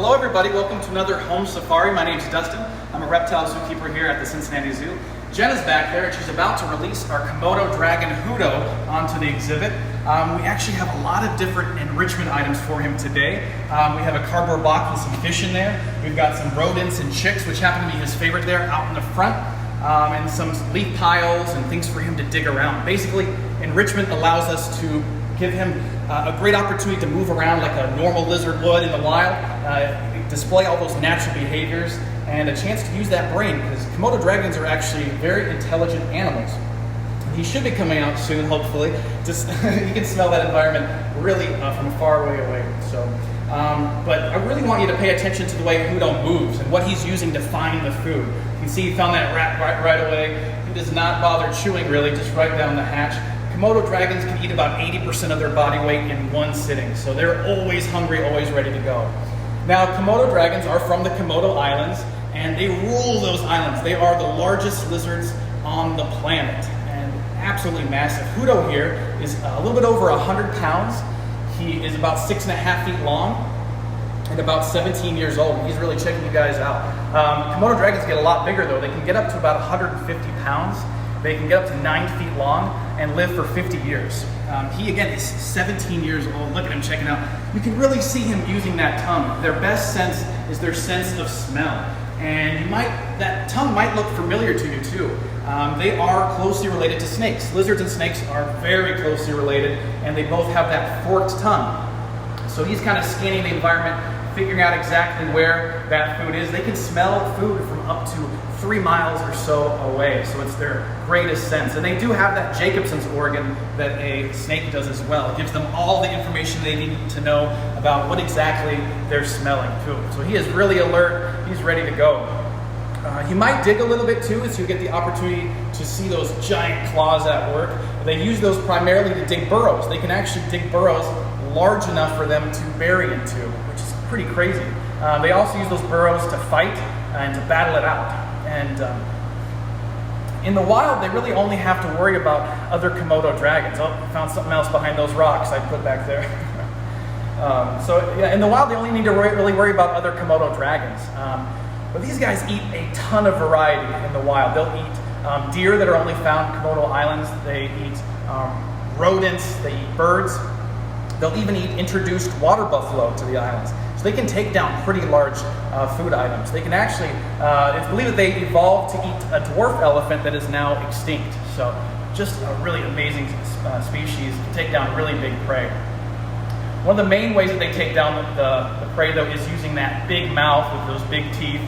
Hello everybody, welcome to another home safari. My name is Dustin. I'm a reptile zookeeper here at the Cincinnati Zoo. Jenna's back there and she's about to release our Komodo dragon Hudo onto the exhibit. We actually have a lot of different enrichment items for him today. We have a cardboard box with some fish in there. We've got some rodents and chicks, which happen to be his favorite there, out in the front. And some leaf piles and things for him to dig around. Basically, enrichment allows us to give him a great opportunity to move around like a normal lizard would in the wild, display all those natural behaviors, and a chance to use that brain, because Komodo dragons are actually very intelligent animals. He should be coming out soon, hopefully. Just you can smell that environment really from far away. So, but I really want you to pay attention to the way Hudo moves and what he's using to find the food. You can see he found that rat right away. He does not bother chewing really, just right down the hatch. Komodo dragons can eat about 80% of their body weight in one sitting, so they're always hungry, always ready to go. Now, Komodo dragons are from the Komodo Islands, and they rule those islands. They are the largest lizards on the planet, and absolutely massive. Hudo here is a little bit over 100 pounds. He is about 6.5 feet long and about 17 years old. He's really checking you guys out. Komodo dragons get a lot bigger though. They can get up to about 150 pounds. They can get up to 9 feet long and live for 50 years. He, again, is 17 years old. Look at him checking out. You can really see him using that tongue. Their best sense is their sense of smell. And that tongue might look familiar to you too. They are closely related to snakes. Lizards and snakes are very closely related, and they both have that forked tongue. So he's kind of scanning the environment, figuring out exactly where that food is. They can smell food from up to 3 miles or so away, so it's their greatest sense. And they do have that Jacobson's organ that a snake does as well. It gives them all the information they need to know about what exactly they're smelling too. So he is really alert, he's ready to go. He might dig a little bit too, as you get the opportunity to see those giant claws at work. They use those primarily to dig burrows. They can actually dig burrows large enough for them to bury into, which is pretty crazy. They also use those burrows to fight and to battle it out. And in the wild, they really only have to worry about other Komodo dragons. Oh, I found something else behind those rocks I put back there. So yeah, in the wild, they only need to really worry about other Komodo dragons. But these guys eat a ton of variety in the wild. They'll eat deer that are only found in Komodo Islands. They eat rodents. They eat birds. They'll even eat introduced water buffalo to the islands. So they can take down pretty large food items. They can actually, it's believed that they evolved to eat a dwarf elephant that is now extinct. So just a really amazing species to take down really big prey. One of the main ways that they take down the prey though is using that big mouth with those big teeth.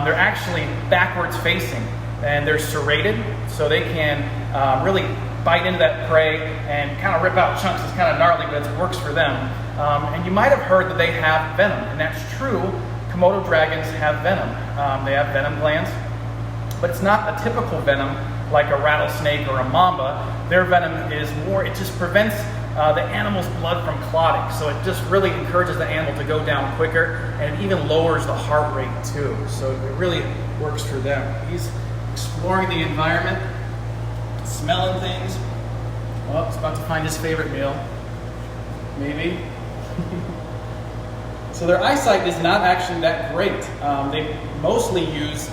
They're actually backwards facing and they're serrated, so they can really bite into that prey and kind of rip out chunks. It's kind of gnarly, but it works for them. And you might have heard that they have venom, and that's true. Komodo dragons have venom. They have venom glands, but it's not a typical venom like a rattlesnake or a mamba. Their venom is more, it just prevents the animal's blood from clotting. So it just really encourages the animal to go down quicker, and it even lowers the heart rate too. So it really works for them. He's exploring the environment, smelling things. Well, he's about to find his favorite meal. Maybe. So their eyesight is not actually that great. They mostly use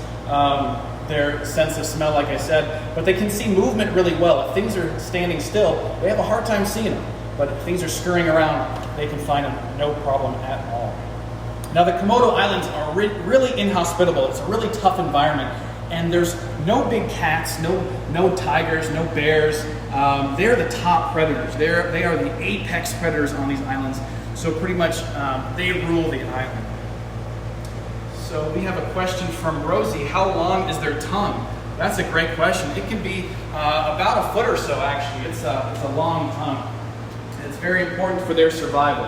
their sense of smell, like I said, but they can see movement really well. If things are standing still, they have a hard time seeing them. But if things are scurrying around, they can find them no problem at all. Now the Komodo Islands are really inhospitable. It's a really tough environment. And there's no big cats, no tigers, no bears. They're the top predators. They are the apex predators on these islands. So pretty much they rule the island. So we have a question from Rosie. How long is their tongue? That's a great question. It can be about a foot or so actually. It's a long tongue. It's very important for their survival.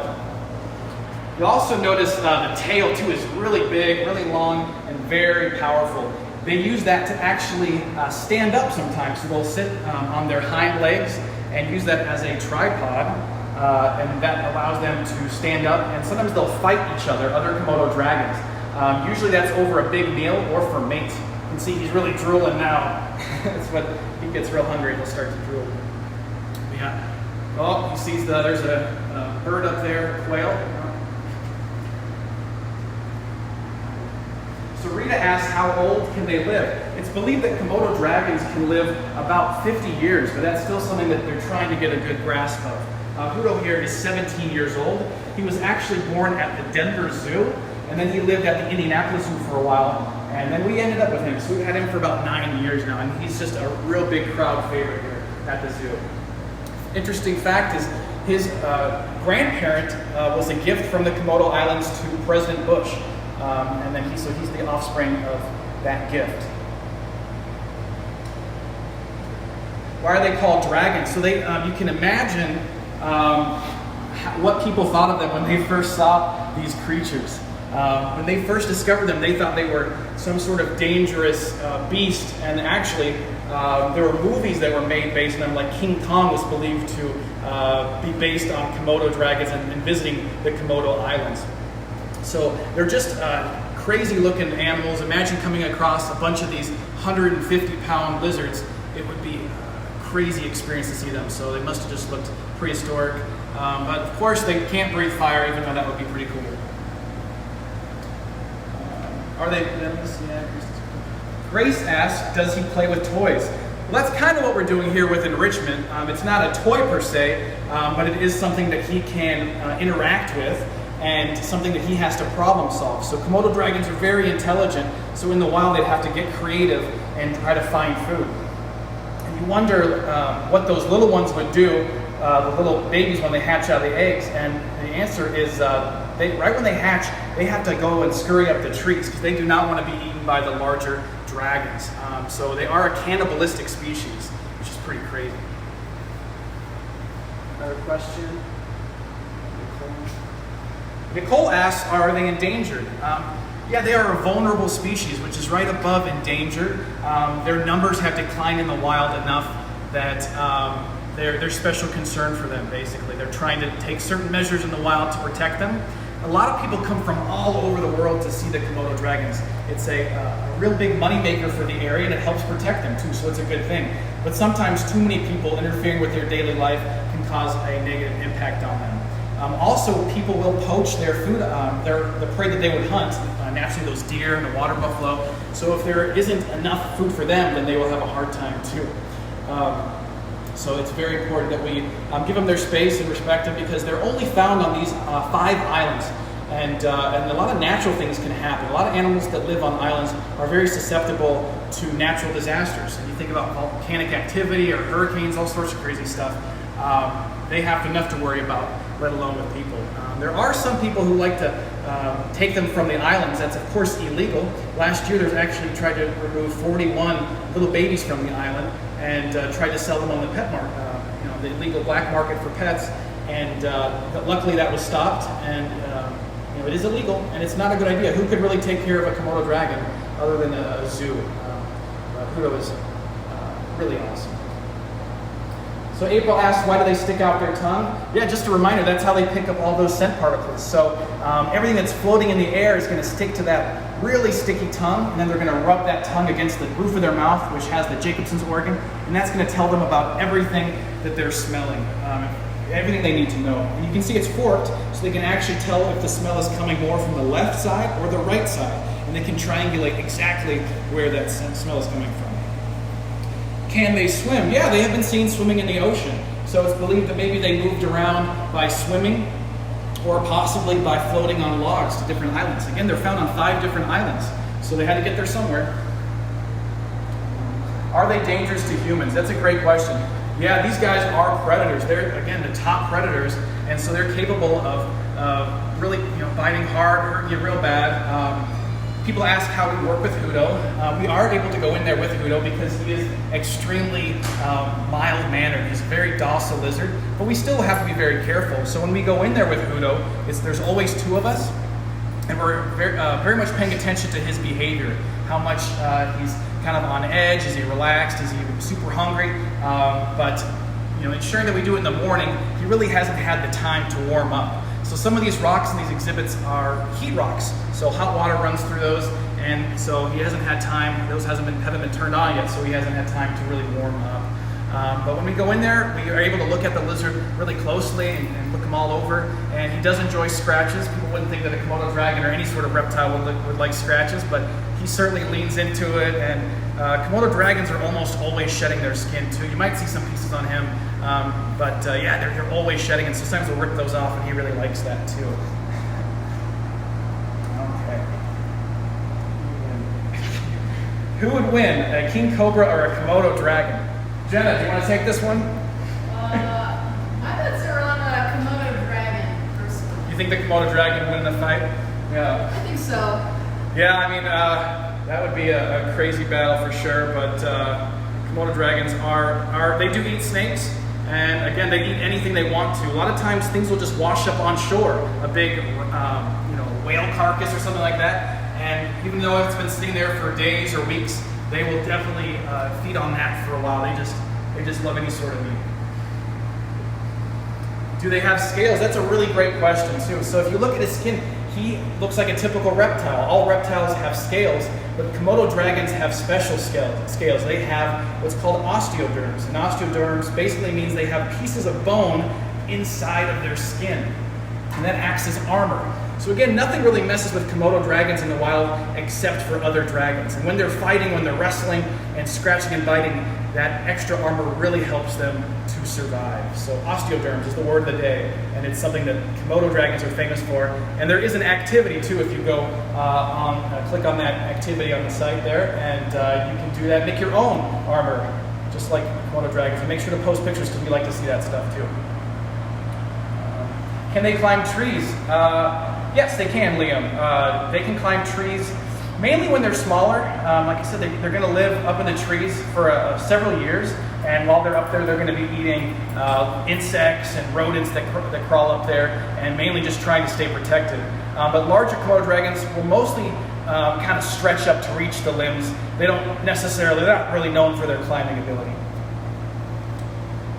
You'll also notice the tail too is really big, really long, and very powerful. They use that to actually stand up sometimes. So they'll sit on their hind legs and use that as a tripod. And that allows them to stand up. And sometimes they'll fight each other, other Komodo dragons. Usually that's over a big meal or for mate. You can see he's really drooling now. That's what he gets real hungry, he'll start to drool. Yeah. Oh, he sees there's a bird up there, quail. Rita asks, how old can they live? It's believed that Komodo dragons can live about 50 years, but that's still something that they're trying to get a good grasp of. Hudo here is 17 years old. He was actually born at the Denver Zoo, and then he lived at the Indianapolis Zoo for a while, and then we ended up with him. So we've had him for about 9 years now, and he's just a real big crowd favorite here at the zoo. Interesting fact is his grandparent was a gift from the Komodo Islands to President Bush, and then he's the offspring of that gift. Why are they called dragons? So they, you can imagine what people thought of them when they first saw these creatures. When they first discovered them, they thought they were some sort of dangerous beast, and actually there were movies that were made based on them, like King Kong was believed to be based on Komodo dragons and visiting the Komodo Islands. So they're just crazy looking animals. Imagine coming across a bunch of these 150-pound lizards. It would be a crazy experience to see them. So they must have just looked prehistoric. But of course they can't breathe fire, even though that would be pretty cool. Are they venomous? Yeah. Grace asks, does he play with toys? Well, that's kind of what we're doing here with enrichment. It's not a toy per se, but it is something that he can interact with and something that he has to problem solve. So Komodo dragons are very intelligent, so in the wild they'd have to get creative and try to find food. And you wonder what those little ones would do, the little babies, when they hatch out of the eggs, and the answer is right when they hatch, they have to go and scurry up the trees because they do not want to be eaten by the larger dragons. So they are a cannibalistic species, which is pretty crazy. Another question? Nicole asks, are they endangered? Yeah, they are a vulnerable species, which is right above endangered. Their numbers have declined in the wild enough that there's special concern for them, basically. They're trying to take certain measures in the wild to protect them. A lot of people come from all over the world to see the Komodo dragons. It's a real big moneymaker for the area, and it helps protect them too, so it's a good thing. But sometimes too many people interfering with their daily life can cause a negative impact on them. Also, people will poach their food, the prey that they would hunt, naturally those deer and the water buffalo. So if there isn't enough food for them, then they will have a hard time too. So it's very important that we give them their space and respect them, because they're only found on these 5 islands. And a lot of natural things can happen. A lot of animals that live on islands are very susceptible to natural disasters. And you think about volcanic activity or hurricanes, all sorts of crazy stuff. They have enough to worry about, let alone with people. There are some people who like to take them from the islands. That's of course illegal. Last year there's actually tried to remove 41 little babies from the island and tried to sell them on the pet market, the illegal black market for pets. And luckily that was stopped, and it is illegal, and it's not a good idea. Who could really take care of a Komodo dragon other than a zoo? Hudo is really awesome. So April asks, why do they stick out their tongue? Yeah, just a reminder, that's how they pick up all those scent particles. So everything that's floating in the air is going to stick to that really sticky tongue, and then they're going to rub that tongue against the roof of their mouth, which has the Jacobson's organ, and that's going to tell them about everything that they're smelling, everything they need to know. And you can see it's forked, so they can actually tell if the smell is coming more from the left side or the right side, and they can triangulate exactly where that smell is coming from. Can they swim? Yeah, they have been seen swimming in the ocean. So it's believed that maybe they moved around by swimming or possibly by floating on logs to different islands. Again, they're found on 5 different islands, so they had to get there somewhere. Are they dangerous to humans? That's a great question. Yeah, these guys are predators. They're, again, the top predators, and so they're capable of really biting hard, hurting you real bad. People ask how we work with Hudo. We are able to go in there with Hudo because he is extremely mild-mannered. He's a very docile lizard, but we still have to be very careful. So when we go in there with Hudo, there's always 2 of us, and we're very much paying attention to his behavior. How much he's kind of on edge, is he relaxed, is he super hungry? But ensuring that we do it in the morning, he really hasn't had the time to warm up. So some of these rocks in these exhibits are heat rocks. So hot water runs through those, and so he hasn't had time, those haven't been turned on yet, so he hasn't had time to really warm up. But when we go in there, we are able to look at the lizard really closely and look him all over. And he does enjoy scratches. People wouldn't think that a Komodo dragon or any sort of reptile would like scratches, but he certainly leans into it. And Komodo dragons are almost always shedding their skin too. You might see some pieces on him, but yeah, they're always shedding, and sometimes we'll rip those off, and he really likes that too. Okay. Who would win, a king cobra or a Komodo dragon? Jenna, do you want to take this one? My bets are on a Komodo dragon, personally. You think the Komodo dragon would win in a fight? Yeah. I think so. Yeah, I mean, that would be a crazy battle for sure, but Komodo dragons they do eat snakes, and again, they eat anything they want to. A lot of times things will just wash up on shore, a big whale carcass or something like that, and even though it's been sitting there for days or weeks, they will definitely feed on that for a while. They just love any sort of meat. Do they have scales? That's a really great question too. So if you look at his skin, he looks like a typical reptile. All reptiles have scales, but Komodo dragons have special scales. They have what's called osteoderms. And osteoderms basically means they have pieces of bone inside of their skin, and that acts as armor. So again, nothing really messes with Komodo dragons in the wild except for other dragons. And when they're fighting, when they're wrestling and scratching and biting, that extra armor really helps them to survive. So osteoderms is the word of the day, and it's something that Komodo dragons are famous for. And there is an activity too, if you go click on that activity on the site there, and you can do that, make your own armor, just like Komodo dragons. And make sure to post pictures because we like to see that stuff too. Can they climb trees? Yes, they can, Liam. They can climb trees mainly when they're smaller. Like I said, they're going to live up in the trees for several years, and while they're up there, they're going to be eating insects and rodents that crawl up there, and mainly just trying to stay protected. But larger Komodo dragons will mostly kind of stretch up to reach the limbs. They're not really known for their climbing ability.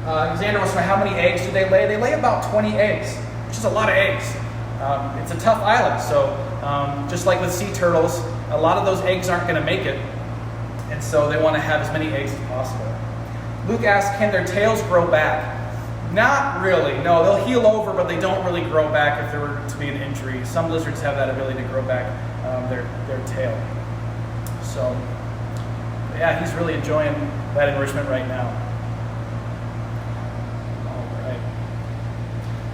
Xander wants to know, how many eggs do they lay? They lay about 20 eggs, which is a lot of eggs. It's a tough island, so just like with sea turtles, a lot of those eggs aren't going to make it, and so they want to have as many eggs as possible. Luke asks, can their tails grow back? Not really, no. They'll heal over, but they don't really grow back if there were to be an injury. Some lizards have that ability to grow back their tail. So, yeah, he's really enjoying that enrichment right now.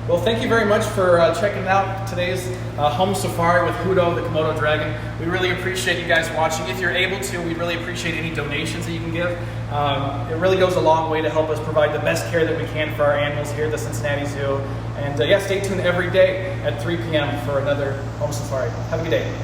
Well, thank you very much for checking out today's home safari with Hudo, the Komodo dragon. We really appreciate you guys watching. If you're able to, we'd really appreciate any donations that you can give. It really goes a long way to help us provide the best care that we can for our animals here at the Cincinnati Zoo. And yeah, stay tuned every day at 3 p.m. for another home safari. Have a good day.